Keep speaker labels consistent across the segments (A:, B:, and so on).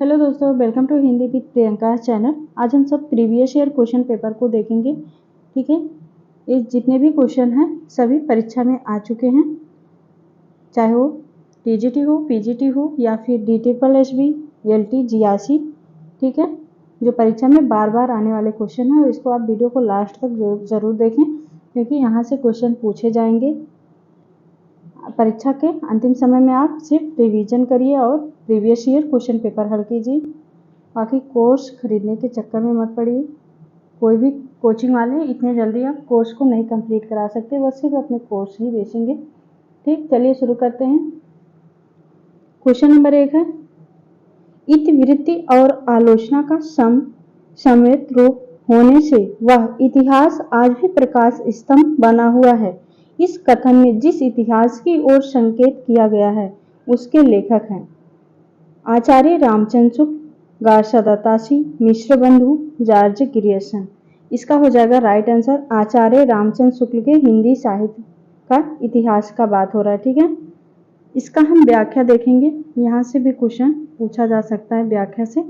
A: Hello दोस्तों, welcome to Hindi with Priyanka channel. आज हम सब प्रीवियस ईयर क्वेश्चन पेपर को देखेंगे। ठीक है, ये जितने भी क्वेश्चन हैं सभी परीक्षा में आ चुके हैं, चाहे वो टीजीटी हो, पीजीटी हो या फिर DSSB, LT, GRC। ठीक है, जो परीक्षा में बार बार आने वाले क्वेश्चन हैं, इसको आप वीडियो को लास्ट तक जरूर देखें, क्योंकि यहाँ से क्वेश्चन पूछे जाएंगे। परीक्षा के अंतिम समय में आप सिर्फ रिवीजन करिए और प्रीवियस ईयर क्वेश्चन पेपर हल कीजिए। बाकी कोर्स खरीदने के चक्कर में मत पड़िए। कोई भी कोचिंग वाले इतने जल्दी आप कोर्स को नहीं कंप्लीट करा सकते, वो सिर्फ अपने कोर्स ही बेचेंगे। ठीक, चलिए शुरू करते हैं। क्वेश्चन नंबर 1 है, इतिवृत्ति और आलोचना का समवेत रूप होने से वह इतिहास आज भी प्रकाश स्तंभ बना हुआ है। इस कथन में जिस इतिहास की ओर संकेत किया गया है उसके लेखक हैं आचार्य रामचंद्र शुक्ल, गार्सा दत्तासी, मिश्र बंधु, जॉर्ज ग्रियर्सन। इसका हो जाएगा राइट आंसर। आचार्य रामचंद्र शुक्ल के हिंदी साहित्य का इतिहास का बात हो रहा है। ठीक है, इसका हम व्याख्या देखेंगे। यहाँ से भी क्वेश्चन पूछा जा सकता है व्याख्या से।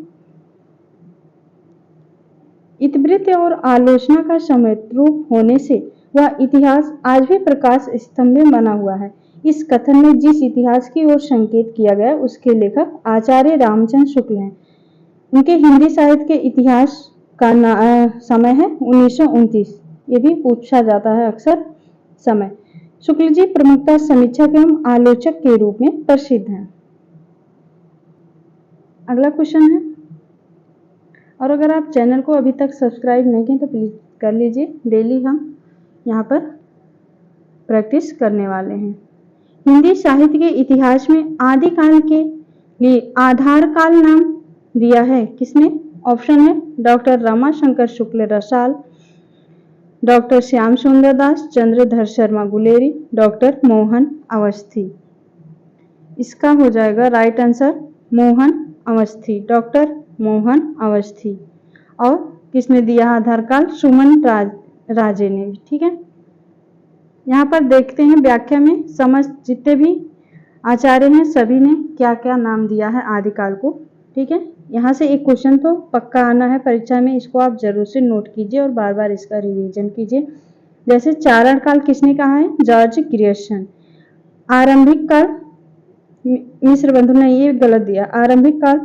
A: इतिवृत्ति और आलोचना का समवेत रूप होने से वह इतिहास आज भी प्रकाश स्तंभ में बना हुआ है। इस कथन में जिस इतिहास की ओर संकेत किया गया उसके लेखक आचार्य रामचंद्र शुक्ल हैं। उनके हिंदी साहित्य के इतिहास का समय है 1929। ये भी पूछा जाता है अक्सर समय। शुक्ल जी प्रमुखतः समीक्षक एवं आलोचक के रूप में प्रसिद्ध हैं। अगला क्वेश्चन है, और अगर आप चैनल को अभी तक सब्सक्राइब नहीं किए तो प्लीज कर लीजिए। डेली हम यहाँ पर प्रैक्टिस करने वाले हैं। हिंदी साहित्य के इतिहास में आदिकाल के लिए आधार काल नाम दिया है किसने? ऑप्शन है डॉक्टर रमाशंकर शुक्ल रसाल, डॉक्टर श्याम सुंदर दास, चंद्रधर शर्मा गुलेरी, डॉक्टर मोहन अवस्थी। इसका हो जाएगा right answer Mohan Awasthi, doctor Mohan Awasthi. और किसने दिया आधार काल? सुमन राजे ने। ठीक है, यहाँ पर देखते हैं व्याख्या में समस्त जितने भी आचार्य हैं सभी ने क्या क्या नाम दिया है आदिकाल को। ठीक है, यहाँ से एक क्वेश्चन तो पक्का आना है परीक्षा में, इसको आप जरूर से नोट कीजिए और बार बार इसका रिवीजन कीजिए। जैसे चारण काल किसने कहा है? George Grierson. आरंभिक काल मिश्र बंधु ने, ये गलत दिया। आरंभिक काल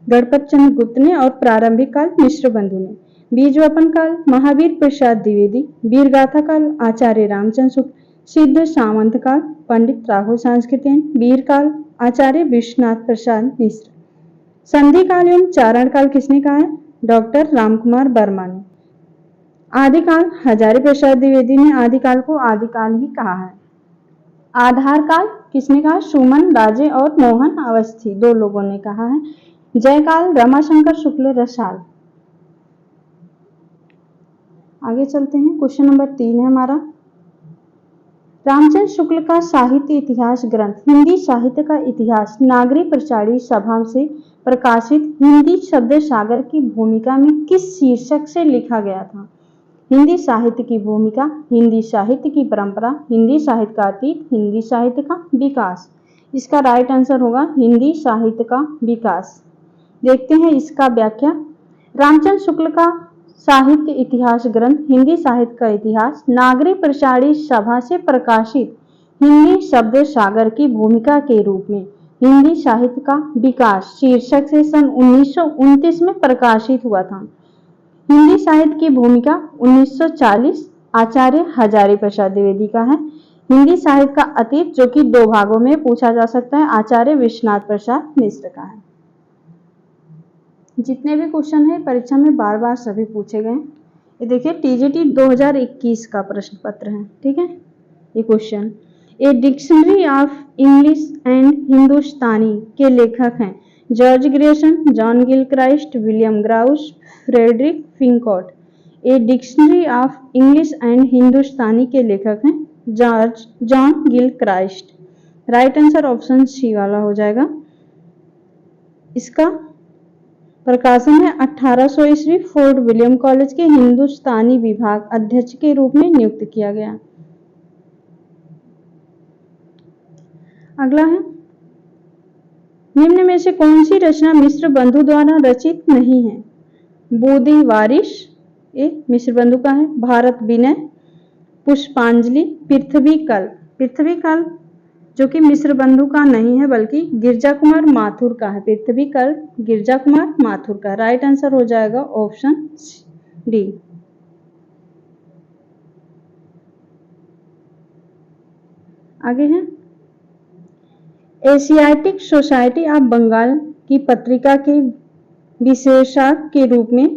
A: गणपत चंद्र गुप्त ने और प्रारंभिक काल मिश्र बंधु ने। बीजवपन काल महावीर प्रसाद द्विवेदी, वीरगाथा काल आचार्य रामचंद्र शुक्ल, सिद्ध सामंत काल पंडित राहुल सांस्कृतिक, वीर काल आचार्य विश्वनाथ प्रसाद मिश्र। संधि काल एवं चारण काल किसने कहा है? डॉक्टर रामकुमार वर्मा ने। आदिकाल हजारी प्रसाद द्विवेदी ने आदिकाल को आदिकाल ही कहा है। आधार काल किसने कहा? सुमन राजे और मोहन अवस्थी, दो लोगों ने कहा है। जयकाल रमाशंकर शुक्ल रसाल। आगे चलते हैं, क्वेश्चन नंबर 3 है हमारा। रामचंद्र शुक्ल का साहित्य इतिहास ग्रंथ हिंदी साहित्य का इतिहास नागरी प्रचारी सभा से प्रकाशित हिंदी शब्द सागर की भूमिका में किस शीर्षक से लिखा गया था? हिंदी साहित्य की भूमिका, हिंदी साहित्य की परंपरा, हिंदी साहित्य का अतीत, हिंदी साहित्य का विकास। इसका राइट आंसर होगा हिंदी साहित्य का विकास। देखते हैं इसका व्याख्या। रामचंद्र शुक्ल का साहित्य इतिहास ग्रंथ हिंदी साहित्य का इतिहास नागरी प्रचारी सभा से प्रकाशित हिंदी शब्द सागर की भूमिका के रूप में हिंदी साहित्य का विकास शीर्षक से सन 1929 में प्रकाशित हुआ था। हिंदी साहित्य की भूमिका 1940 आचार्य हजारी प्रसाद द्विवेदी का है। हिंदी साहित्य का अतीत, जो कि 2 भागों में पूछा जा सकता है, आचार्य विश्वनाथ प्रसाद मिश्र का है। जितने भी क्वेश्चन है परीक्षा में बार बार सभी पूछे गए। ये देखिए टीजीटी 2021 का प्रश्न पत्र है। ठीक है, ये question a dictionary of English and Hindustani के लेखक हैं George Grierson, John Gilchrist, William Growse, Frederic Pincott. A dictionary of English and Hindustani के लेखक हैं John Gilchrist. Right answer option C वाला हो जाएगा। इसका प्रकाशन है 1800 ईस्वी। फोर्ट विलियम कॉलेज के हिंदुस्तानी विभाग अध्यक्ष के रूप में नियुक्त किया गया। अगला है, निम्न में से कौन सी रचना मिश्र बंधु द्वारा रचित नहीं है? बूदी वारिश, ये मिश्र बंधु का है। भारत विनय, पुष्पांजलि, पृथ्वी कल्प। पृथ्वी कल्प जो कि मिश्र बंधु का नहीं है बल्कि गिरजा कुमार माथुर का है। पृथ्वी कल्प गिरजा कुमार माथुर का। राइट आंसर हो जाएगा ऑप्शन डी। आगे है एशियाटिक सोसाइटी ऑफ बंगाल की पत्रिका के विशेषज्ञ के रूप में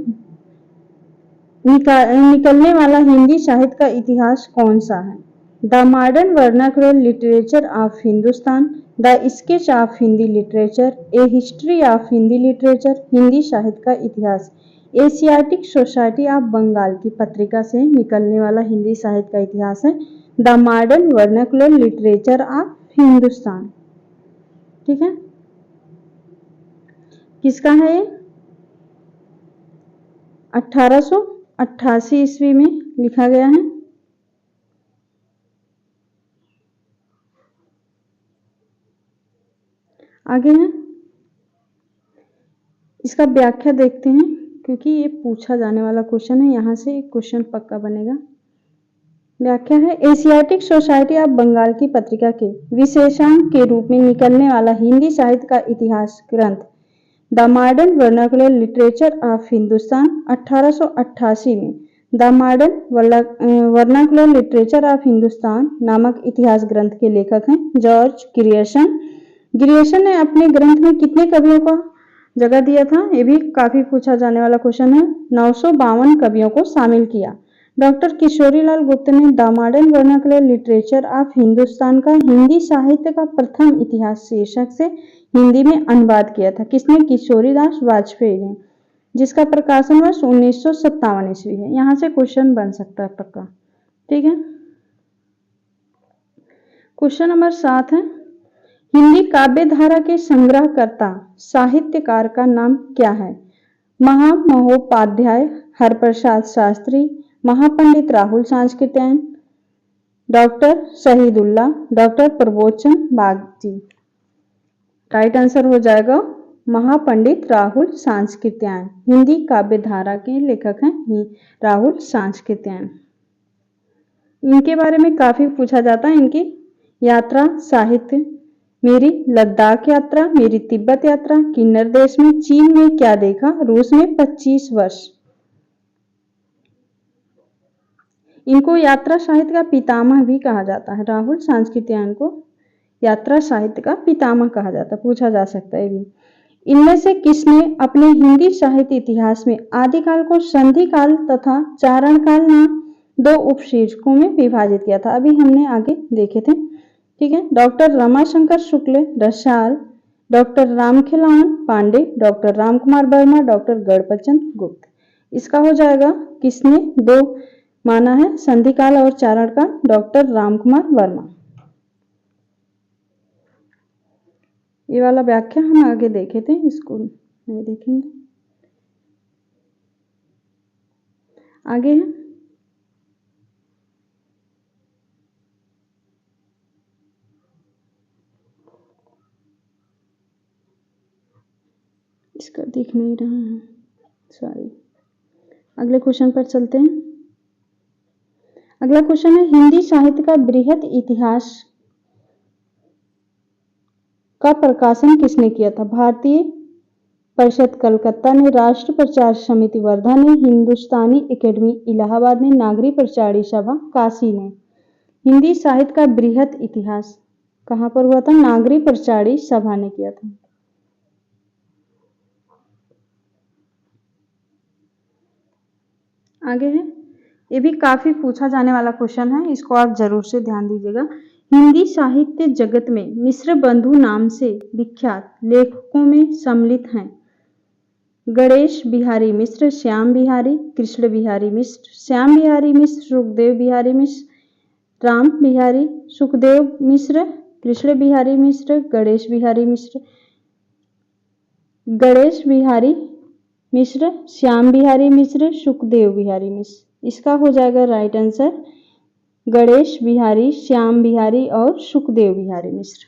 A: निकलने वाला हिंदी साहित्य का इतिहास कौन सा है? The modern vernacular literature of Hindustan, the sketch of Hindi literature, A history of Hindi literature, Hindi साहित्य का इतिहास। एशियाटिक सोसाइटी ऑफ बंगाल की पत्रिका से निकलने वाला हिंदी साहित्य का इतिहास है the modern vernacular literature of Hindustan. ठीक है, किसका है ये? 1888 ईस्वी में लिखा गया है। आगे है इसका व्याख्या देखते हैं क्योंकि ये पूछा जाने वाला क्वेश्चन है, यहां से एक क्वेश्चन पक्का बनेगा। व्याख्या है एशियाटिक सोसाइटी ऑफ बंगाल की पत्रिका के विशेषांक के रूप में निकलने वाला हिंदी साहित्य का इतिहास ग्रंथ the modern vernacular literature of Hindustan 1888 में the modern vernacular literature of Hindustan नामक इतिहास ग्रंथ के लेखक हैं जॉर्ज ग्रियर्सन। ग्रियर्सन ने अपने ग्रंथ में कितने कवियों को जगह दिया था? ये भी काफी पूछा जाने वाला क्वेश्चन है। 952 कवियों को शामिल किया। डॉक्टर किशोरीलाल गुप्त ने the modern vernacular literature of Hindustan का हिंदी साहित्य का प्रथम इतिहास शीर्षक से हिंदी में अनुवाद किया था। किसने? किशोरीदास वाजपेयी ने, जिसका प्रकाशन वर्ष 1957 ईस्वी है। यहां से क्वेश्चन बन सकता है पक्का। ठीक है, क्वेश्चन नंबर 7 है हिंदी काव्य धारा के संग्रहकर्ता साहित्यकार का नाम क्या है? Mahamahopadhyay Haraprasad Shastri, Mahapandit Rahul Sankrityayan, doctor Shahidullah, doctor Prabodhchand Bagchi. Right answer हो जाएगा महापंडित राहुल सांस्कृत्यायन। हिंदी काव्य धारा के लेखक हैं राहुल सांस्कृत्यायन। इनके बारे में काफी पूछा जाता है। इनकी यात्रा साहित्य, मेरी लद्दाख यात्रा, मेरी तिब्बत यात्रा, किन्नर देश में, चीन में क्या देखा, रूस में 25 वर्ष। इनको यात्रा साहित्य का पितामह भी कहा जाता है। राहुल सांस्कृत्यायन को यात्रा साहित्य का पितामह कहा जाता है, पूछा जा सकता है भी। इनमें से किसने अपने हिंदी साहित्य इतिहास में आदिकाल को संधि काल तथा चारण काल नाम 2 उपशीर्षकों में विभाजित किया था? अभी हमने आगे देखे थे। ठीक है, doctor Ramashankar Shukla Rasal, doctor Ramkhelawan Pandey, doctor Ramkumar Verma, doctor Ganpatchand Gupta. इसका हो जाएगा किसने 2 माना है संधि काल और चारण काल? डॉक्टर रामकुमार वर्मा। ये वाला व्याख्या हम आगे देखे थे, इसको नहीं देखेंगे। आगे है इसका दिख नहीं रहा है, सॉरी। अगले क्वेश्चन पर चलते हैं। अगला क्वेश्चन है हिंदी साहित्य का बृहत इतिहास का प्रकाशन किसने किया था? भारतीय परिषद कलकत्ता ने, राष्ट्र प्रचार समिति वर्धा ने, हिंदुस्तानी एकेडमी इलाहाबाद ने, नागरी प्रचारी सभा काशी ने। हिंदी साहित्य का बृहत इतिहास कहां पर हुआ था? नागरी प्रचारी सभा ने किया था। आगे है, ये भी काफी पूछा जाने वाला क्वेश्चन है, इसको आप जरूर से ध्यान दीजिएगा। हिंदी साहित्य जगत में मिश्र बंधु नाम से विख्यात लेखकों में सम्मिलित हैं गणेश बिहारी मिश्र, श्याम बिहारी, कृष्ण बिहारी मिश्र, श्याम बिहारी मिश्र, सुखदेव बिहारी मिश्र, राम बिहारी सुखदेव मिश्र, कृष्ण बिहारी मिश्र, गणेश बिहारी मिश्र, गणेश बिहारी मिश्र, श्याम बिहारी मिश्र, सुखदेव बिहारी मिश्र। इसका हो जाएगा राइट आंसर गणेश बिहारी, श्याम बिहारी और सुखदेव बिहारी मिश्र।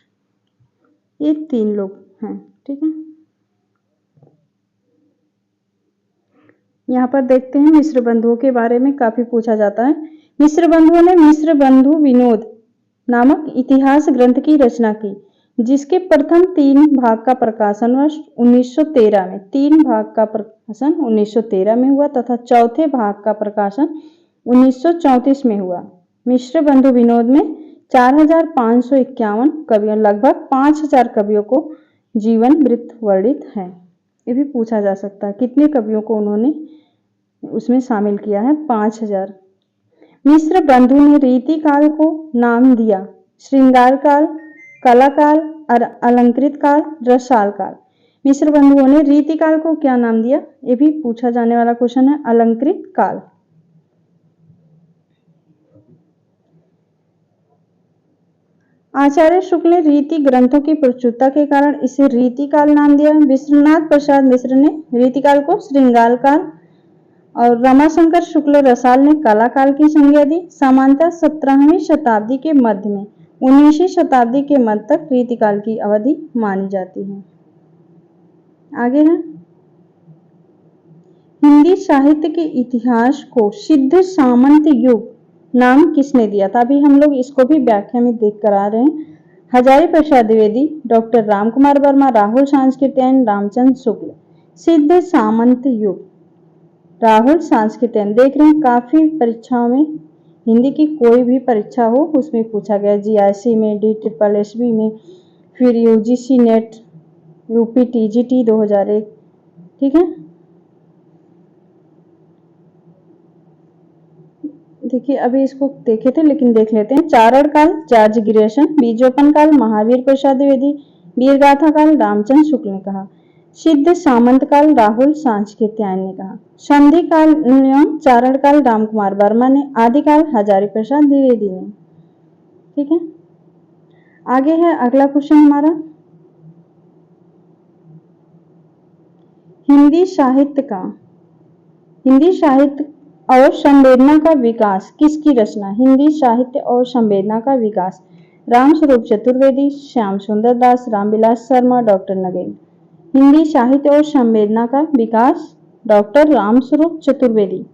A: ये 3 लोग हैं। ठीक है। यहाँ पर देखते हैं मिश्र बंधुओं के बारे में काफी पूछा जाता है। मिश्र बंधुओं ने मिश्र बंधु विनोद नामक इतिहास ग्रंथ की रचना की, जिसके प्रथम 3 भाग का प्रकाशन वर्ष 1913 में 3 भाग का प्रकाशन 1913 में हुआ तथा चौथे भाग का प्रकाशन 1934 में हुआ। मिश्र बंधु विनोद में 4551 कवियों, लगभग 5000 कवियों को जीवन वृत्त वर्णित है। ये भी पूछा जा सकता है कितने कवियों को उन्होंने उसमें शामिल किया है, 5000। मिश्र बंधु ने रीति काल को नाम दिया श्रृंगार काल, कला काल, अलंकृत काल, रसाल काल। मिश्र बंधुओं ने रीति काल को क्या नाम दिया, ये भी पूछा जाने वाला क्वेश्चन है, अलंकृत काल। आचार्य शुक्ल ने रीति ग्रंथों की प्रचुरता के कारण इसे रीति काल नाम दिया। विश्वनाथ प्रसाद मिश्र ने रीति काल को श्रृंगार काल और रमाशंकर शुक्ल रसाल ने कला काल की संज्ञा दी। सामान्यतः 17वीं शताब्दी के मध्य में 19वीं शताब्दी के मध्य तक रीतिकाल की अवधि मानी जाती है। आगे है, हिंदी साहित्य के इतिहास को सिद्ध सामंत युग नाम किसने दिया था? अभी हम लोग इसको भी व्याख्या में देख कर आ रहे हैं। हजारी प्रसाद द्विवेदी, डॉक्टर रामकुमार वर्मा, राहुल सांस्कृत्यायन, रामचंद्र शुक्ल। सिद्ध सामंत युग, राहुल सांस्कृत्यायन। देख रहे हैं काफी परीक्षाओं में, हिंदी की कोई भी परीक्षा हो उसमें पूछा गया, जीआईसी में, DSSB में, फिर UGC नेट, यूपी TGT 2001। ठीक है, देखिए अभी इसको देखे थे लेकिन देख लेते हैं। चारण काल जॉर्ज ग्रियर्सन, बीजोपन काल महावीर प्रसाद द्विवेदी, वीरगाथा काल रामचंद्र शुक्ल ने कहा, सिद्ध सामंत काल राहुल सांस्कृत्यायन ने कहा, संधि काल एवं चारण काल रामकुमार वर्मा ने, आदिकाल हजारी प्रसाद द्विवेदी ने। ठीक है, आगे है अगला क्वेश्चन हमारा, हिंदी साहित्य और संवेदना का विकास किसकी रचना? हिंदी साहित्य और संवेदना का विकास रामस्वरूप चतुर्वेदी, श्याम सुंदर दास, रामविलास शर्मा, डॉक्टर नगेन। हिंदी साहित्य और संवेदना का विकास डॉक्टर रामस्वरूप चतुर्वेदी।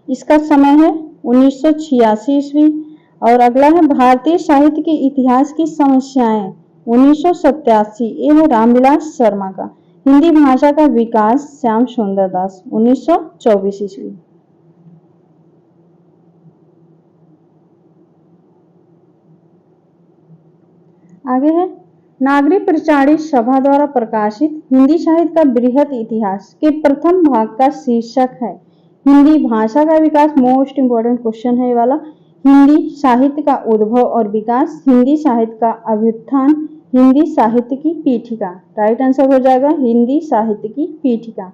A: इसका समय है 1986 ईस्वी। और अगला है भारतीय साहित्य के इतिहास की समस्याएं 1987, ये है रामविलास शर्मा का। हिंदी भाषा का विकास श्याम सुंदर दास 1924 ईस्वी। आगे है, नागरी प्रचारी सभा द्वारा प्रकाशित हिंदी साहित्य का बृहद इतिहास के प्रथम भाग का शीर्षक है हिंदी भाषा का विकास। मोस्ट इंपोर्टेंट क्वेश्चन है ये वाला। हिंदी साहित्य का उद्भव और विकास, हिंदी साहित्य का अभ्युत्थान, हिंदी साहित्य की पीठिका। राइट आंसर हो जाएगा हिंदी साहित्य की पीठिका।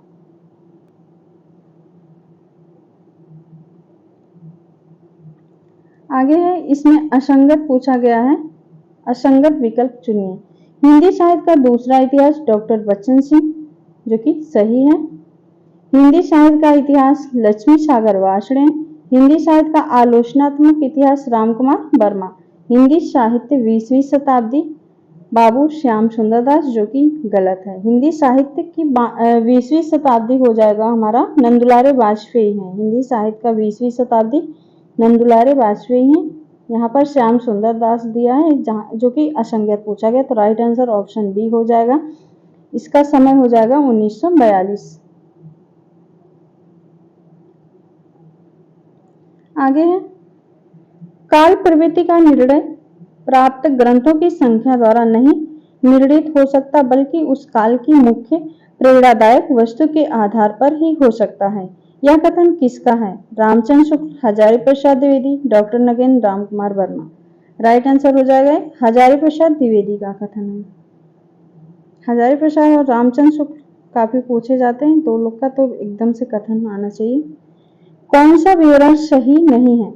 A: आगे है, इसमें असंगत पूछा गया है, असंगत विकल्प चुनिए। हिंदी साहित्य का दूसरा इतिहास डॉक्टर बच्चन सिंह, जो कि सही है। हिंदी साहित्य का इतिहास लक्ष्मी सागर वार्ष्णेय। हिंदी साहित्य का आलोचनात्मक इतिहास रामकुमार वर्मा। हिंदी साहित्य 20वीं शताब्दी बाबू श्याम सुंदर दास, जो कि गलत है। हिंदी साहित्य की 20वीं शताब्दी हो जाएगा हमारा नंदुलारे वाजपेयी है। हिंदी साहित्य का 20वीं शताब्दी नंदुलारे वाजपेयी है। यहाँ पर श्याम सुंदर दास दिया है, जो कि असंगत पूछा गया, तो राइट आंसर ऑप्शन बी हो जाएगा। इसका समय हो जाएगा 1942। आगे है, काल प्रवृत्ति का निर्णय प्राप्त ग्रंथों की संख्या द्वारा नहीं निर्णित हो सकता, बल्कि उस काल की मुख्य प्रेरणादायक वस्तु के आधार पर ही हो सकता है। यह कथन किसका है? Ramchandra Shukla, Hazari Prasad Dwivedi, doctor Nagen, Ramkumar Verma. Right answer हो जाएगा हजारी प्रसाद द्विवेदी का कथन है। हजारी प्रसाद और रामचंद्र शुक्ल काफी पूछे जाते हैं, दो लोग का तो एकदम से कथन आना चाहिए। कौन सा विवरण सही नहीं है?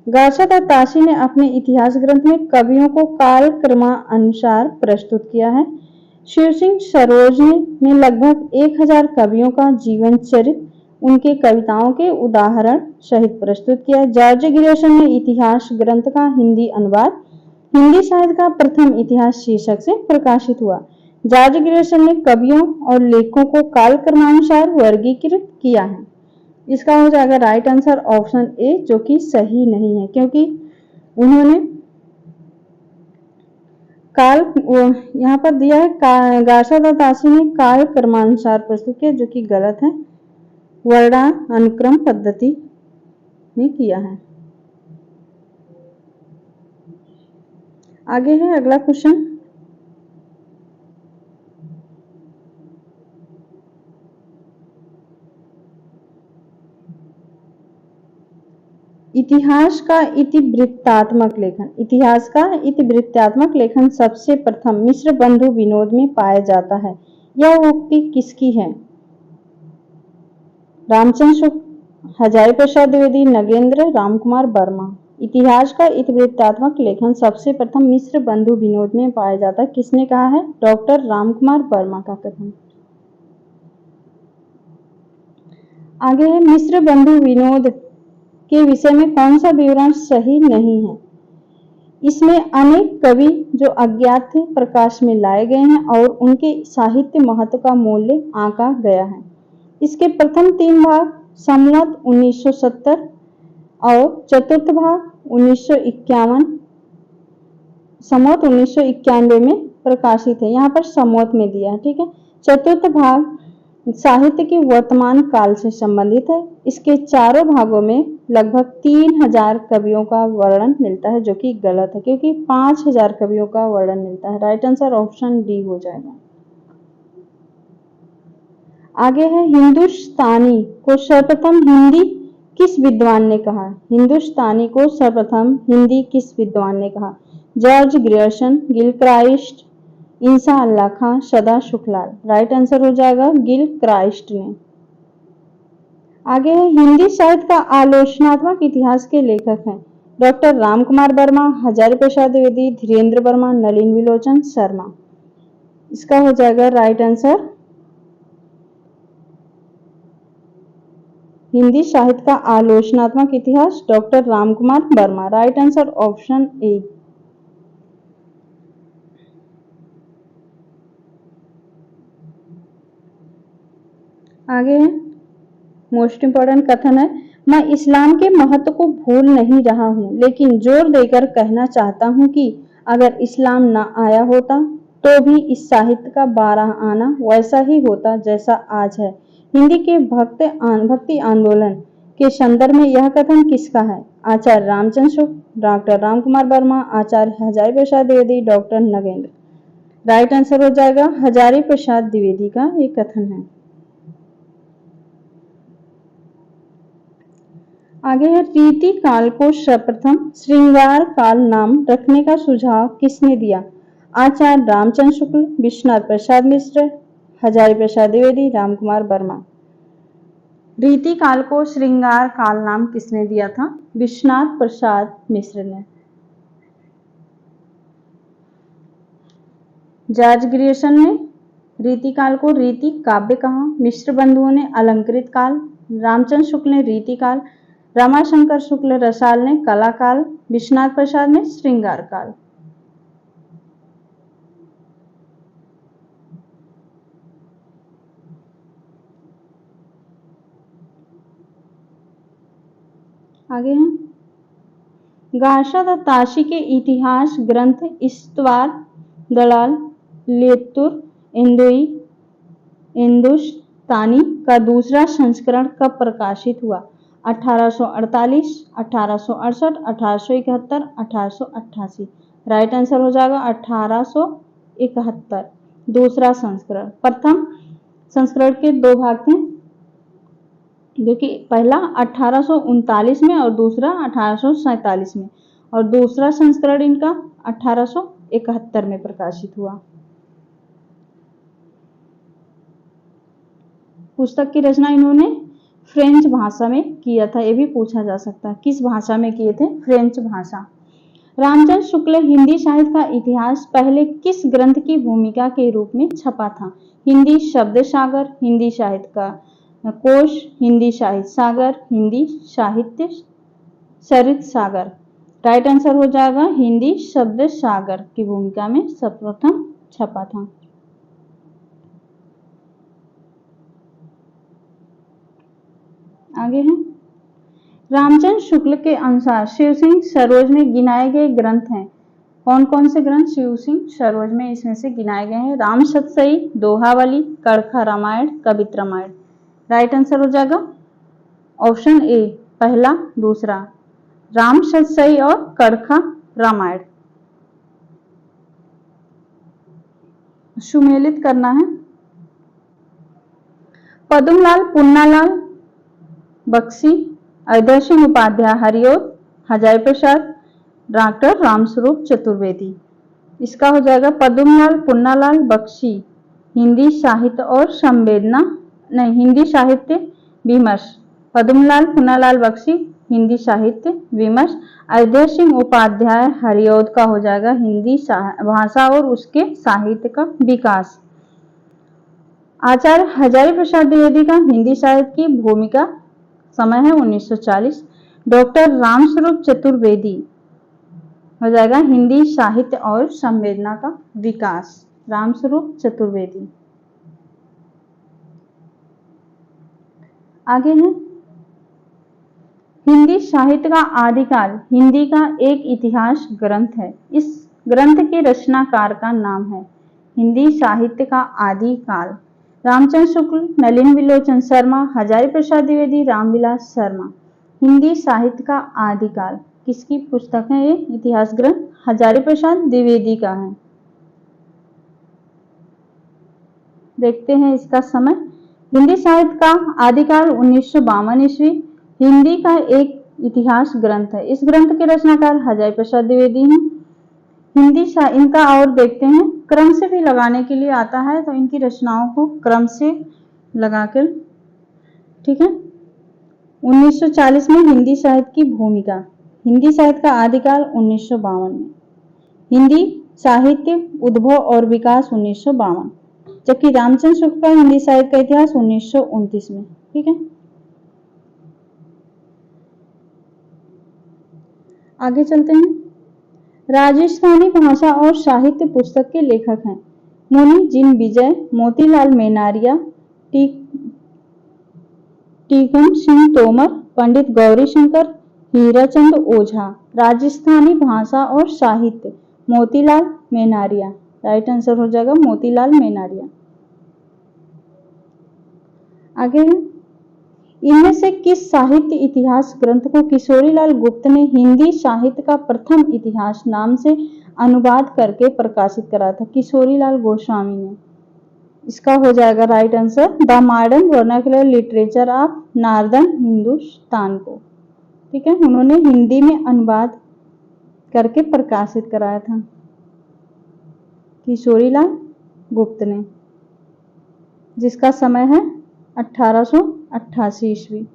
A: गाछत और ताशी ने अपने इतिहास ग्रंथ में कवियों को काल क्रमानुसार प्रस्तुत किया है। शिव सिंह सरोज ने लगभग 1000 कवियों का जीवन चरित्र उनके कविताओं के उदाहरण सहित प्रस्तुत किया। जॉर्ज ग्रियर्सन ने इतिहास ग्रंथ का हिंदी अनुवाद हिंदी साहित्य का प्रथम इतिहास शीर्षक से प्रकाशित हुआ। जॉर्ज ग्रियर्सन ने कवियों और लेखकों को कालक्रमानुसार वर्गीकृत किया है। इसका हो जाएगा राइट आंसर ऑप्शन ए, जो कि सही नहीं है, क्योंकि उन्होंने काल यहाँ पर दिया है गार्सा द ताशी ने काल क्रमानुसार प्रस्तुत किया, जो कि गलत है, वर्णानुक्रम पद्धति में किया है। आगे है अगला क्वेश्चन। इतिहास का इतिवृत्तात्मक लेखन। इतिहास का इतिवृत्तात्मक लेखन सबसे प्रथम मिश्र बंधु विनोद में पाया जाता है। यह उक्ति किसकी है? रामचंद्र शुक्ल, हजारी प्रसाद द्विवेदी, नगेंद्र, रामकुमार वर्मा। इतिहास का इतिवृत्तात्मक लेखन सबसे प्रथम मिश्र बंधु विनोद में पाया जाता है। किसने कहा है? डॉक्टर रामकुमार वर्मा का कथन। आगे है मिश्र बंधु विनोद के विषय में कौन सा विवरण सही नहीं है? इसमें अनेक कवि जो अज्ञात थे प्रकाश में लाए गए हैं और उनके साहित्य महत्व का मूल्य आंका गया है। इसके प्रथम 3 भाग संवत 1970 और चतुर्थ भाग 1951 संवत 1991 में प्रकाशित है। यहाँ पर संवत में दिया है, ठीक है। चतुर्थ भाग साहित्य के वर्तमान काल से संबंधित है। इसके चारों भागों में लगभग 3000 कवियों का वर्णन मिलता है, जो कि गलत है, क्योंकि 5000 कवियों का वर्णन मिलता है। राइट आंसर ऑप्शन डी हो जाएगा। आगे है हिंदुस्तानी को सर्वप्रथम हिंदी किस विद्वान ने कहा? हिंदुस्तानी को सर्वप्रथम हिंदी किस विद्वान ने कहा? जॉर्ज ग्रियर्सन, गिलक्राइस्ट, इंसा अल्लाह खां, सदा सुखलाल। राइट आंसर हो जाएगा गिलक्राइस्ट ने। आगे है हिंदी साहित्य का आलोचनात्मक इतिहास के लेखक हैं। डॉक्टर रामकुमार वर्मा, हजारी प्रसाद द्विवेदी, धीरेन्द्र वर्मा, नलिन विलोचन शर्मा। इसका हो जाएगा राइट आंसर हिंदी साहित्य का आलोचनात्मक इतिहास doctor Ramkumar Verma. Right answer option A. आगे है मोस्ट इंपॉर्टेंट कथन है, मैं इस्लाम के महत्व को भूल नहीं रहा हूं, लेकिन जोर देकर कहना चाहता हूं कि अगर इस्लाम न आया होता तो भी इस साहित्य का 12 आना वैसा ही होता जैसा आज है। हिंदी के भक्ति आंदोलन के संदर्भ में यह कथन किसका है? Acharya Ramchandra Shukla, doctor Ramkumar Verma, Acharya Hazari Prasad Dwivedi, doctor Nagendra. Right answer हो जाएगा हजारी प्रसाद द्विवेदी का ये कथन है। आगे है रीति काल को सर्वप्रथम श्रृंगार काल नाम रखने का सुझाव किसने दिया? आचार्य रामचंद्र शुक्ल, विश्वनाथ प्रसाद मिश्र, हजारी प्रसाद द्विवेदी, रामकुमार वर्मा। रीति काल को श्रृंगार काल नाम किसने दिया था? विश्वनाथ प्रसाद मिश्र ने। जॉर्ज ग्रियर्सन ने रीति काल को रीति काव्य कहा, मिश्र बंधुओं ने अलंकृत काल, रामचंद्र शुक्ल ने रीति काल, रमाशंकर शुक्ल रसाल ने कला काल, विश्वनाथ प्रसाद ने श्रृंगार काल। आगे हैं गार्सा द ताशी के इतिहास ग्रंथ इस्तवार दलाल लेतुर हिंदुस्तानी का दूसरा संस्करण कब प्रकाशित हुआ? 1848, 1868, 1871, 1888। राइट आंसर हो जाएगा 1871 दूसरा संस्करण। प्रथम संस्करण के 2 भाग थे, जो कि पहला 1839 में और दूसरा 1847 में, और दूसरा संस्करण इनका 1871 में प्रकाशित हुआ। पुस्तक की रचना इन्होंने फ्रेंच भाषा में किया था। ये भी पूछा जा सकता है किस भाषा में किए थे? फ्रेंच भाषा। रामचंद्र शुक्ल हिंदी साहित्य का इतिहास पहले किस ग्रंथ की भूमिका के रूप में छपा था? हिंदी शब्द सागर, हिंदी साहित्य का कोश, हिंदी साहित्य सागर, हिंदी साहित्य सरित सागर। राइट आंसर हो जाएगा हिंदी शब्द सागर की भूमिका में सर्वप्रथम छपा था। आगे है रामचंद्र शुक्ल के अनुसार शिव सिंह सरोज में गिनाए गए ग्रंथ हैं। कौन कौन से ग्रंथ शिव सिंह सरोज में इसमें से गिनाए गए हैं? राम सतसई, दोहावली, कड़खा रामायण, कवित रामायण। राइट आंसर हो जाएगा ऑप्शन ए, पहला दूसरा, राम सतसई और कड़खा रामायण। सुमेलित करना है। पद्मलाल पुन्नालाल बख्शी, अयोध्या सिंह उपाध्याय हरिओद, हजारी प्रसाद, डॉक्टर रामस्वरूप चतुर्वेदी। इसका हो जाएगा पद्मलाल पुन्नालाल बख्शी, हिंदी साहित्य और संवेदना, नहीं, हिंदी साहित्य विमर्श। पद्मलाल पुन्नालाल बख्शी, हिंदी साहित्य विमर्श। अयोध्या सिंह उपाध्याय हरिओद का हो जाएगा हिंदी भाषा और उसके साहित्य का विकास। आचार्य हजारी प्रसाद द्विवेदी का हिंदी साहित्य की भूमिका, समय है 1940। डॉक्टर रामस्वरूप चतुर्वेदी हो जाएगा हिंदी साहित्य और संवेदना का विकास, रामस्वरूप चतुर्वेदी। आगे है हिंदी साहित्य का आदिकाल हिंदी का एक इतिहास ग्रंथ है। इस ग्रंथ के रचनाकार का नाम है। हिंदी साहित्य का आदिकाल रामचंद्र शुक्ल, नलिन विलोचन शर्मा, हजारी प्रसाद द्विवेदी, रामविलास शर्मा। हिंदी साहित्य का आदिकाल किसकी पुस्तक है? ये इतिहास ग्रंथ हजारी प्रसाद द्विवेदी का है। देखते हैं इसका समय। हिंदी साहित्य का आदिकाल 1952 ईस्वी। हिंदी का एक इतिहास ग्रंथ है। इस ग्रंथ के रचनाकार हजारी प्रसाद द्विवेदी हैं। हिंदी इनका और देखते हैं, क्रम से भी लगाने के लिए आता है तो इनकी रचनाओं को क्रम से लगाकर, ठीक है। 1940 में हिंदी साहित्य की भूमिका, हिंदी साहित्य का आदिकाल 1952 में। हिंदी साहित्य उद्भव और विकास 1952, जबकि रामचंद्र शुक्ल का हिंदी साहित्य का इतिहास 1929 में, ठीक है। आगे चलते हैं। राजस्थानी भाषा और साहित्य पुस्तक के लेखक हैं मुनि जिन विजय, मोतीलाल मेनारिया, टीकम सिंह तोमर, पंडित गौरी शंकर, हीराचंद ओझा। राजस्थानी भाषा और साहित्य मोतीलाल मेनारिया। राइट आंसर हो जाएगा मोतीलाल मेनारिया। आगे है इनमें से किस साहित्य इतिहास ग्रंथ को किशोरीलाल गुप्त ने हिंदी साहित्य का प्रथम इतिहास नाम से अनुवाद करके प्रकाशित करा था? किशोरीलाल गोस्वामी ने। इसका हो जाएगा right answer the modern vernacular literature of northern Hindustan को, ठीक है। उन्होंने हिंदी में अनुवाद करके प्रकाशित कराया था किशोरीलाल गुप्त ने, जिसका समय है 1888 ईस्वी।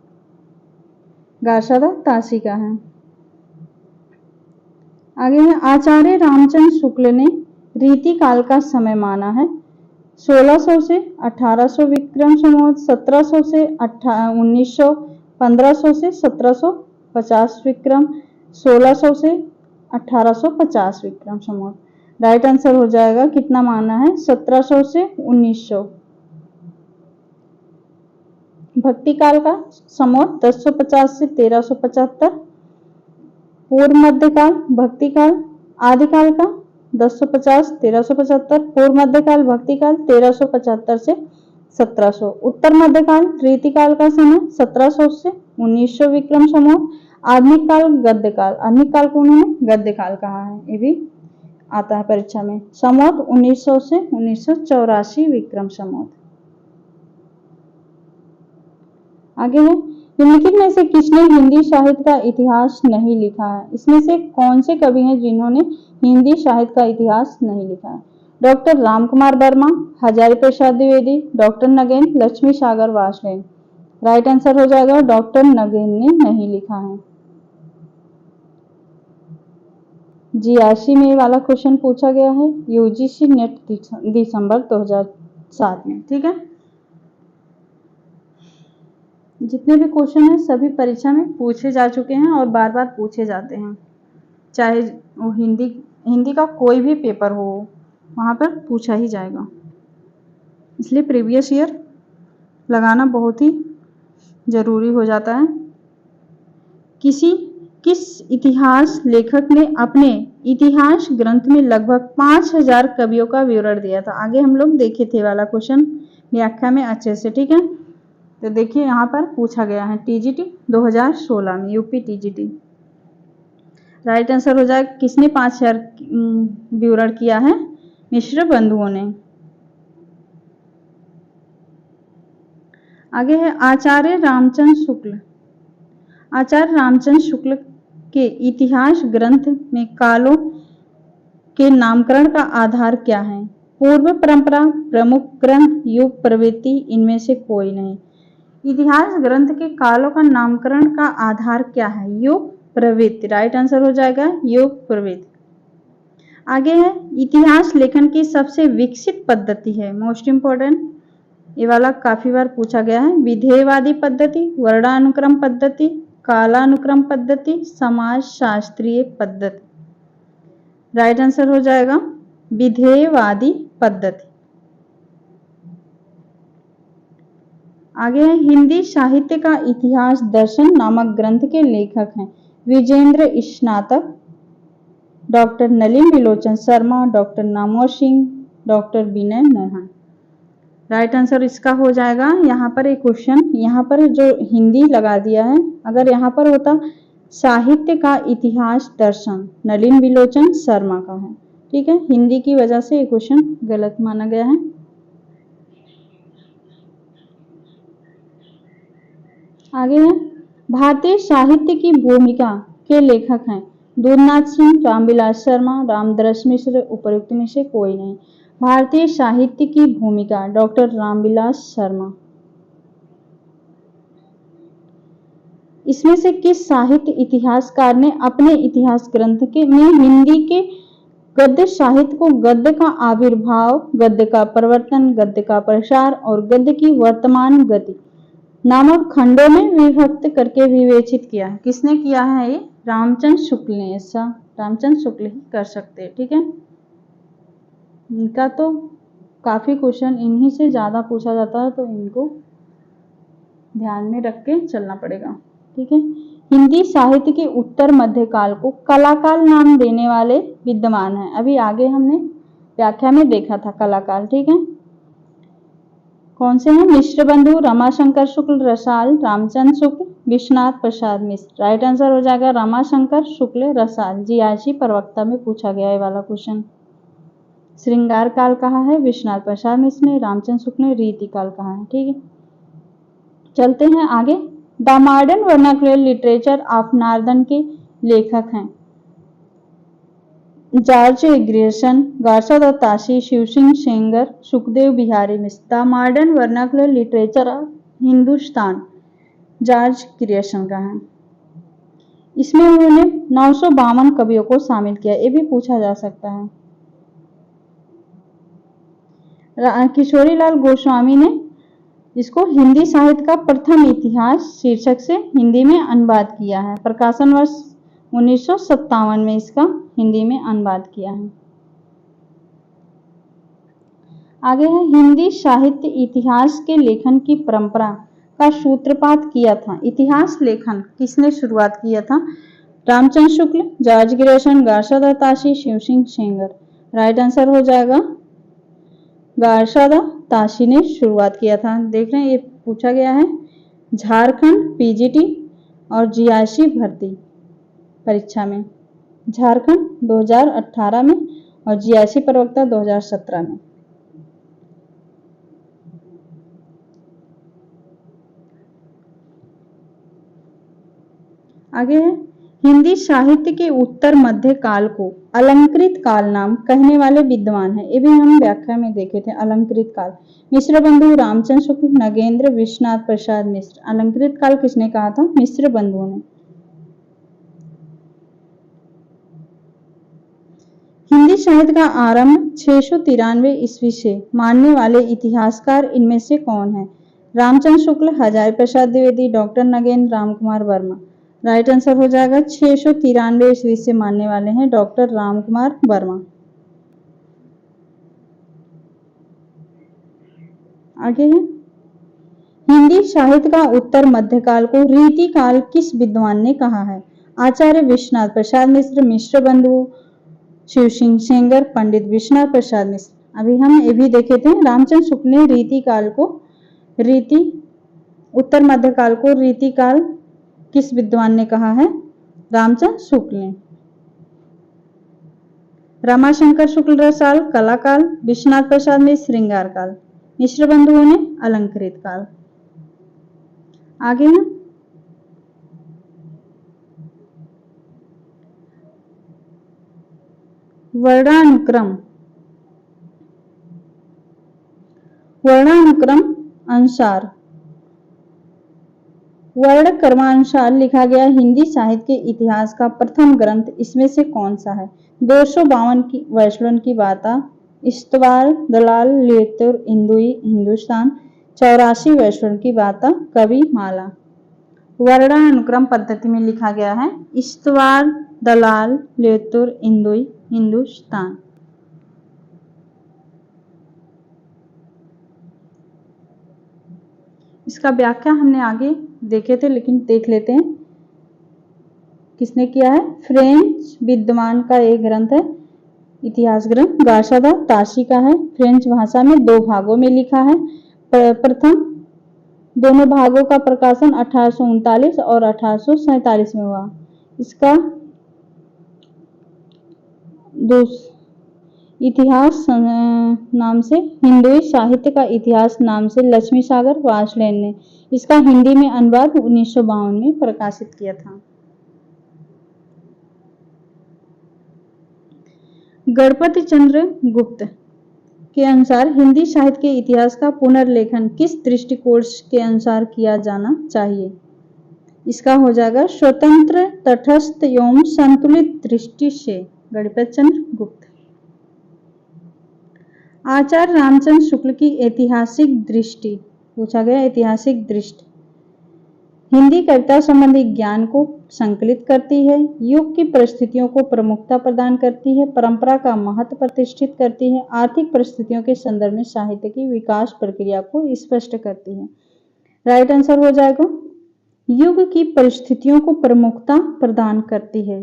A: गारसादा तासी का है। आगे है आचार्य रामचंद्र शुक्ल ने रीति काल का समय माना है 1600 से 1800 विक्रम संवत, 1700 से 1900, 1500 से 1750 विक्रम, 1600 से 1850 विक्रम संवत। राइट आंसर हो जाएगा कितना माना है? 1700 से 1900। भक्ति काल का संवत 1050 से 1375, पूर्व मध्यकाल भक्ति काल आदिकाल का 1050 1375, पूर्व मध्यकाल भक्ति काल 1375 से 1700, उत्तर मध्यकाल रीतिकाल का समय 1700 से 1900 विक्रम संवत, आधुनिक काल गद्य काल, आधुनिक काल को उन्होंने गद्य काल कहा है, ये भी आता है परीक्षा में, संवत 1900 से 1984 विक्रम संवत। आगे है निम्नलिखित में से किसने हिंदी साहित्य का इतिहास नहीं लिखा है? इसमें से कौन से कवि हैं जिन्होंने हिंदी साहित्य का इतिहास नहीं लिखा है? डॉक्टर रामकुमार वर्मा, हजारी प्रसाद द्विवेदी, डॉक्टर नगेंद्र, लक्ष्मी सागर वासले। राइट आंसर हो जाएगा डॉक्टर नगेंद्र ने नहीं लिखा है। GRC में वाला क्वेश्चन पूछा गया है UGC नेट दिसंबर 2007 में, ठीक है। जितने भी क्वेश्चन हैं सभी परीक्षा में पूछे जा चुके हैं और बार बार पूछे जाते हैं, चाहे वो हिंदी का कोई भी पेपर हो वहाँ पर पूछा ही जाएगा, इसलिए प्रीवियस ईयर लगाना बहुत ही जरूरी हो जाता है। किस इतिहास लेखक ने अपने इतिहास ग्रंथ में लगभग 5000 कवियों का विवरण दिया था? आगे हम लोग देखे थे वाला क्वेश्चन व्याख्या में अच्छे से, ठीक है। तो देखिए यहाँ पर पूछा गया है टीजीटी 2016 में, यूपी टीजीटी। राइट आंसर हो जाएगा किसने 5000 विवरण किया है? मिश्र बंधुओं ने। आगे है आचार्य रामचंद्र शुक्ल। आचार्य रामचंद्र शुक्ल के इतिहास ग्रंथ में कालों के नामकरण का आधार क्या है? पूर्व परंपरा, प्रमुख ग्रंथ, युग प्रवृत्ति, इनमें से कोई नहीं। इतिहास ग्रंथ के कालों का नामकरण का आधार क्या है? युग प्रवृत्ति। राइट आंसर हो जाएगा युग प्रवृत्ति। आगे है इतिहास लेखन की सबसे विकसित पद्धति है, मोस्ट इंपॉर्टेंट, ये वाला काफी बार पूछा गया है। विधेयवादी पद्धति, वर्णानुक्रम पद्धति, कालानुक्रम पद्धति, समाज शास्त्रीय पद्धति। राइट आंसर हो जाएगा विधेयवादी पद्धति। आगे है हिंदी साहित्य का इतिहास दर्शन नामक ग्रंथ के लेखक हैं विजेंद्र स्नातक, doctor Nalin विलोचन Sharma, doctor Namvar Singh, doctor विनय मोहन। राइट आंसर इसका हो जाएगा, यहाँ पर एक क्वेश्चन, यहाँ पर जो हिंदी लगा दिया है, अगर यहाँ पर होता साहित्य का इतिहास दर्शन नलिन विलोचन शर्मा का है, ठीक है। हिंदी की वजह से ये क्वेश्चन गलत माना गया है। आगे है भारतीय साहित्य की भूमिका के लेखक हैं दूधनाथ सिंह, रामविलास शर्मा, रामदरस मिश्र, उपयुक्त में से कोई नहीं। भारतीय साहित्य की भूमिका डॉक्टर रामविलास शर्मा। इसमें से किस साहित्य इतिहासकार ने अपने इतिहास ग्रंथ के में हिंदी के गद्य साहित्य को गद्य का आविर्भाव, गद्य का प्रवर्तन, गद्य का प्रसार और गद्य की वर्तमान गति नामक खंडों में विभक्त करके विवेचित किया है? किसने किया है ये? रामचंद्र शुक्ल ने। ऐसा रामचंद्र शुक्ल ही कर सकते हैं, ठीक है। इनका तो काफी क्वेश्चन इन्हीं से ज्यादा पूछा जाता है, तो इनको ध्यान में रख के चलना पड़ेगा, ठीक है। हिंदी साहित्य के उत्तर मध्यकाल को कलाकाल नाम देने वाले विद्वान हैं। अभी आगे हमने व्याख्या में देखा था कलाकाल, ठीक है। कौन से हैं? मिश्र बंधु, रमाशंकर शुक्ल रसाल, रामचंद्र शुक्ल, विश्वनाथ प्रसाद मिश्र। राइट आंसर हो जाएगा रमाशंकर शुक्ल रसाल। जीआईसी प्रवक्ता में पूछा गया है वाला क्वेश्चन। श्रृंगार काल कहा है विश्वनाथ प्रसाद मिश्र ने, रामचंद्र शुक्ल ने रीति काल कहा है, ठीक है। चलते हैं आगे। The modern vernacular literature of northern के लेखक हैं George Grierson, Garcin de Tassy, Shivsingh Sengar, Sukhdev Bihari Mishra. The modern vernacular literature of Hindustan George Grierson का है। इसमें उन्होंने 952 कवियों को शामिल किया, ये भी पूछा जा सकता है। किशोरीलाल गोस्वामी ने इसको हिंदी साहित्य का प्रथम इतिहास शीर्षक से हिंदी में अनुवाद किया है। प्रकाशन वर्ष 1957 में इसका हिंदी में अनुवाद किया है। आगे है हिंदी साहित्य इतिहास के लेखन की परंपरा का सूत्रपात किया था। इतिहास लेखन किसने शुरुआत किया था? Ramchandra Shukla, George Grierson, Garcin de Tassy, Shivsingh Sengar. Right answer हो जाएगा गार्सा द ताशी ने शुरुआत किया था। देख रहे हैं ये पूछा गया है झारखंड पीजीटी और जीआईसी भर्ती परीक्षा में। झारखंड 2018 में और जीआईसी प्रवक्ता 2017 में। आगे है हिंदी साहित्य के उत्तर मध्य काल को अलंकृत काल नाम कहने वाले विद्वान हैं। ये भी हम व्याख्या में देखे थे। अलंकृत काल मिश्र बंधु, रामचंद्र शुक्ल, नगेंद्र, विश्वनाथ प्रसाद मिश्र। अलंकृत काल किसने कहा था? मिश्र बंधुओं ने। हिंदी साहित्य का आरंभ 693 ईस्वी से मानने वाले इतिहासकार इनमें से कौन है? Ramchandra Shukla, Hazari Prasad Dwivedi, doctor Nagendra, Ramkumar Verma. Right answer हो जाएगा 693 ईस्वी से मानने वाले हैं डॉक्टर रामकुमार वर्मा। आगे है हिंदी साहित्य का उत्तर मध्यकाल को रीतिकाल किस विद्वान ने कहा है? आचार्य विश्वनाथ प्रसाद मिश्र, मिश्र बंधु, शिव सिंह सेंगर, पंडित विश्वनाथ प्रसाद मिश्र। अभी हम ये भी देखे थे, रामचंद्र शुक्ल ने उत्तर मध्यकाल को रीतिकाल किस विद्वान ने कहा है? रामचंद्र शुक्ल ने। रमाशंकर शुक्ल रसाल कला काल, विश्वनाथ प्रसाद ने श्रृंगार काल, मिश्र बंधुओं ने अलंकृत काल। आगे है वर्णानुक्रम अनुसार वर्ण क्रमानुसार लिखा गया हिंदी साहित्य के इतिहास का प्रथम ग्रंथ इसमें से कौन सा है? 252 की वैष्णव की वार्ता, इस्तवार, दलाल, लियोतुर इंदुई हिंदुस्तान, 84 वैष्णव की वार्ता, कवि माला। वर्णानुक्रम पद्धति में लिखा गया है इस्तवार, दलाल, लियोतुर इंदुई हिंदुस्तान। इसका व्याख्या हमने आगे देखे थे, लेकिन देख लेते हैं किसने किया है। फ्रेंच विद्वान का एक ग्रंथ है, इतिहास ग्रंथ गार्शा ताशी का है। फ्रेंच भाषा में 2 भागों में लिखा है। प्रथम दोनों भागों का प्रकाशन 1839 और 1847 में हुआ। इसका इतिहास नाम से हिंदुई साहित्य का इतिहास नाम से लक्ष्मी सागर वासलेन ने इसका हिंदी में अनुवाद 1952 में प्रकाशित किया था। गणपति चंद्र गुप्त के अनुसार हिंदी साहित्य के इतिहास का पुनर्लेखन किस दृष्टिकोण के अनुसार किया जाना चाहिए? इसका हो जाएगा स्वतंत्र, तटस्थ एवं संतुलित दृष्टि से। गणपति चंद्र गुप्त। आचार्य रामचंद्र शुक्ल की ऐतिहासिक दृष्टि पूछा गया। ऐतिहासिक दृष्टि हिंदी कविता संबंधी ज्ञान को संकलित करती है, युग की परिस्थितियों को प्रमुखता प्रदान करती है, परंपरा का महत्व प्रतिष्ठित करती है, आर्थिक परिस्थितियों के संदर्भ में साहित्य की विकास प्रक्रिया को स्पष्ट करती है। राइट आंसर हो जाएगा युग की परिस्थितियों को प्रमुखता प्रदान करती है।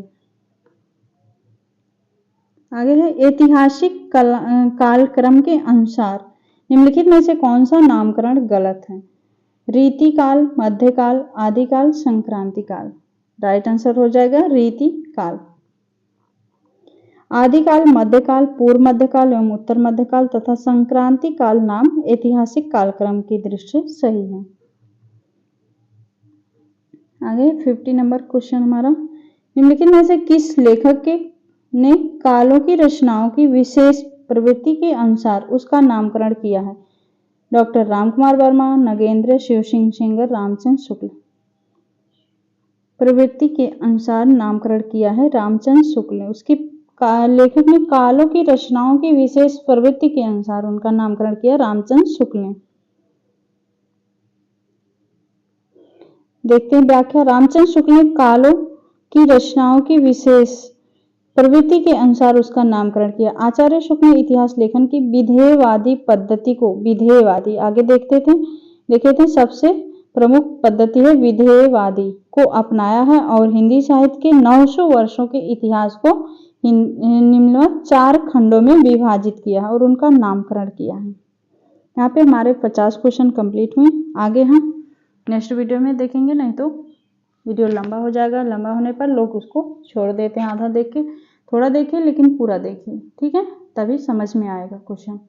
A: आगे है ऐतिहासिक कालक्रम के अनुसार निम्नलिखित में से कौन सा नामकरण गलत है? रीतिकाल, मध्यकाल, आदिकाल, संक्रांति काल। राइट आंसर हो जाएगा रीतिकाल। आदिकाल, मध्यकाल, पूर्व मध्यकाल एवं उत्तर मध्यकाल तथा संक्रांति काल नाम ऐतिहासिक कालक्रम की दृष्टि से सही है। आगे 50 नंबर क्वेश्चन हमारा, निम्नलिखित में से किस लेखक ने कालों की रचनाओं की विशेष प्रवृत्ति के अनुसार उसका नामकरण किया है? डॉक्टर रामकुमार वर्मा, नगेंद्र, शिव सिंह सेंगर, रामचंद्र शुक्ल। प्रवृत्ति के अनुसार नामकरण किया है रामचंद्र शुक्ल ने। उसकी लेखक ने कालों की रचनाओं की विशेष प्रवृत्ति के अनुसार उनका नामकरण किया रामचंद्र शुक्ल ने। देखते हैं व्याख्या। रामचंद्र शुक्ल ने कालों की रचनाओं की विशेष प्रवृत्ति के अनुसार उसका नामकरण किया। आचार्य शुक्ल ने इतिहास लेखन की विधेयवादी पद्धति को विधेयवादी आगे देखे थे सबसे प्रमुख पद्धति है विधेयवादी को अपनाया है और हिंदी साहित्य के 900 वर्षों के इतिहास को निम्नलिखित 4 खंडों में विभाजित किया है और उनका नामकरण किया है। यहाँ पे हमारे 50 क्वेश्चन कंप्लीट हुए। आगे हम नेक्स्ट वीडियो में देखेंगे, नहीं तो वीडियो लंबा हो जाएगा। लंबा होने पर लोग उसको छोड़ देते हैं, आधा देख के। थोड़ा देखिए लेकिन पूरा देखिए, ठीक है, तभी समझ में आएगा क्वेश्चन।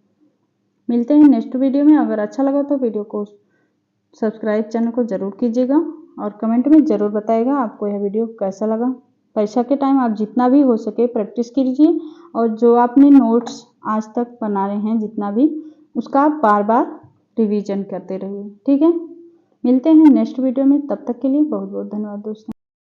A: मिलते हैं नेक्स्ट वीडियो में। अगर अच्छा लगा तो वीडियो को सब्सक्राइब चैनल को जरूर कीजिएगा और कमेंट में ज़रूर बताइएगा आपको यह वीडियो कैसा लगा। परीक्षा के टाइम आप जितना भी हो सके प्रैक्टिस कीजिए और जो आपने नोट्स आज तक बना रहे हैं जितना भी, उसका आप बार बार रिवीजन करते रहिए, ठीक है। मिलते हैं नेक्स्ट वीडियो में, तब तक के लिए बहुत बहुत धन्यवाद दोस्तों।